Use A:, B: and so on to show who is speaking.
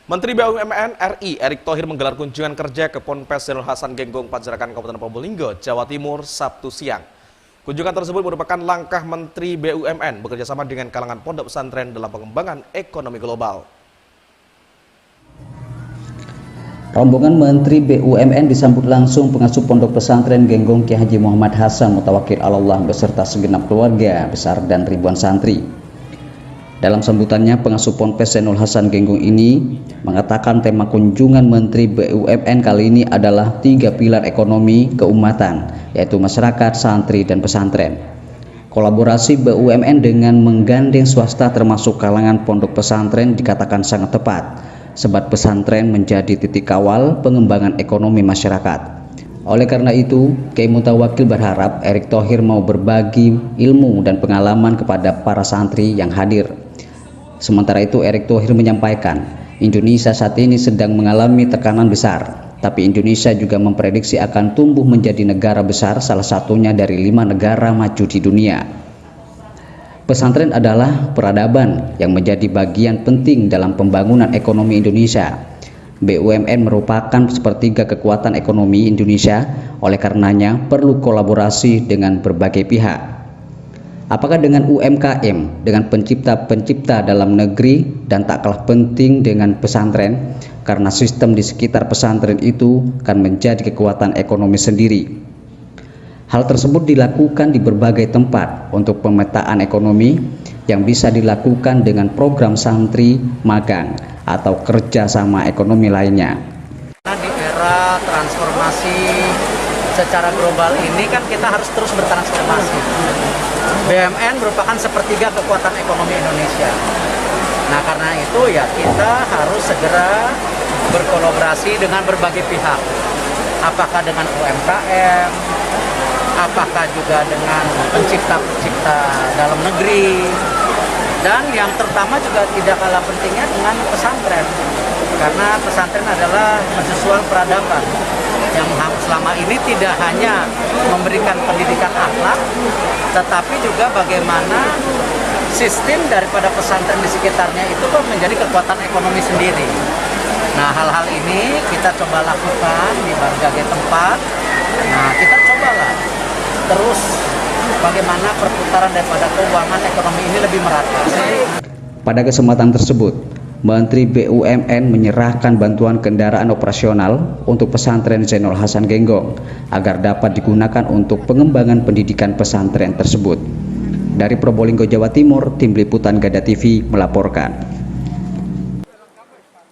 A: Menteri BUMN RI Erick Thohir menggelar kunjungan kerja ke Ponpes Zainul Hasan Genggong, Panjarakan, Kabupaten Probolinggo, Jawa Timur, Sabtu siang. Kunjungan tersebut merupakan langkah Menteri BUMN bekerjasama dengan kalangan pondok pesantren dalam pengembangan ekonomi global.
B: Rombongan Menteri BUMN disambut langsung pengasuh pondok pesantren Genggong Kiai Haji Muhammad Hasan Mutawakil Allah beserta segenap keluarga besar dan ribuan santri. Dalam sambutannya, pengasuh Ponpes Zainul Hasan Genggong ini mengatakan tema kunjungan Menteri BUMN kali ini adalah 3 pilar ekonomi keumatan, yaitu masyarakat, santri, dan pesantren. Kolaborasi BUMN dengan menggandeng swasta termasuk kalangan pondok pesantren dikatakan sangat tepat, sebab pesantren menjadi titik awal pengembangan ekonomi masyarakat. Oleh karena itu, Kiai Mutawakil berharap Erick Thohir mau berbagi ilmu dan pengalaman kepada para santri yang hadir. Sementara itu, Erick Thohir menyampaikan, Indonesia saat ini sedang mengalami tekanan besar, tapi Indonesia juga memprediksi akan tumbuh menjadi negara besar, salah satunya dari 5 negara maju di dunia. Pesantren adalah peradaban yang menjadi bagian penting dalam pembangunan ekonomi Indonesia. BUMN merupakan sepertiga kekuatan ekonomi Indonesia, oleh karenanya perlu kolaborasi dengan berbagai pihak. Apakah dengan UMKM, dengan pencipta-pencipta dalam negeri, dan tak kalah penting dengan pesantren, karena sistem di sekitar pesantren itu akan menjadi kekuatan ekonomi sendiri. Hal tersebut dilakukan di berbagai tempat untuk pemetaan ekonomi yang bisa dilakukan dengan program santri magang atau kerjasama ekonomi lainnya.
C: Di era transformasi secara global ini kan kita harus terus bertransformasi. BUMN merupakan sepertiga kekuatan ekonomi Indonesia. Nah, karena itu ya kita harus segera berkolaborasi dengan berbagai pihak. Apakah dengan UMKM, apakah juga dengan pencipta-pencipta dalam negeri, dan yang terutama juga tidak kalah pentingnya dengan pesantren. Karena pesantren adalah mercusuar peradaban yang selama ini tidak hanya memberikan pendidikan akhlak, tetapi juga bagaimana sistem daripada pesantren di sekitarnya itu menjadi kekuatan ekonomi sendiri. Nah, hal-hal ini kita coba lakukan di berbagai tempat. Nah, kita cobalah terus bagaimana perputaran daripada keuangan ekonomi ini lebih merata.
B: Pada kesempatan tersebut, Menteri BUMN menyerahkan bantuan kendaraan operasional untuk pesantren Zainul Hasan Genggong agar dapat digunakan untuk pengembangan pendidikan pesantren tersebut. Dari Probolinggo, Jawa Timur, Tim Liputan Gada TV melaporkan.